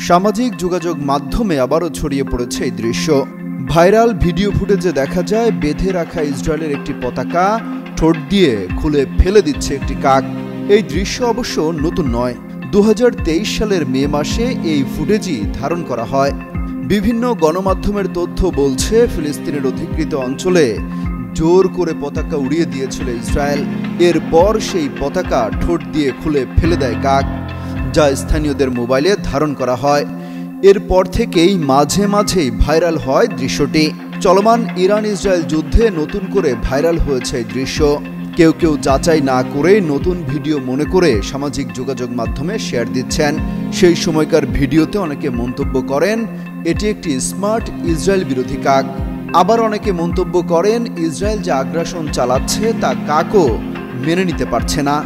সামাজিক যোগাযোগ মাধ্যমে আবারও ছড়িয়ে পড়েছে এই দৃশ্য। ভাইরাল ভিডিও ফুটেজে দেখা যায় বেঁধে রাখা ইসরায়েলের একটি পতাকা ঠোঁট দিয়ে খুলে ফেলে দিচ্ছে একটি কাক। এই দৃশ্য অবশ্য নতুন নয়, 2023 সালের মে মাসে এই ফুটেজই ধারণ করা হয়। বিভিন্ন গণমাধ্যমের তথ্য বলছে, ফিলিস্তিনের অধিকৃত অঞ্চলে জোর করে পতাকা উড়িয়ে দিয়েছিল ইসরায়েল। এরপর সেই পতাকা ঠোঁট দিয়ে খুলে ফেলে দেয় কাক, যা স্থানীয়দের মোবাইলে ধারণ করা হয়। এরপর থেকেই মাঝে মাঝেই ভাইরাল হয় দৃশ্যটি। চলমান ইরান ইসরায়েল যুদ্ধে নতুন করে ভাইরাল হয়েছে এই দৃশ্য। কেউ কেউ যাচাই না করে নতুন ভিডিও মনে করে সামাজিক যোগাযোগ মাধ্যমে শেয়ার দিচ্ছেন। সেই সময়কার ভিডিওতে অনেকে মন্তব্য করেন এটি একটি স্মার্ট ইসরায়েল বিরোধী কাক। আবার অনেকে মন্তব্য করেন ইসরায়েল যে আগ্রাসন চালাচ্ছে তা কাকও মেনে নিতে পারছে না।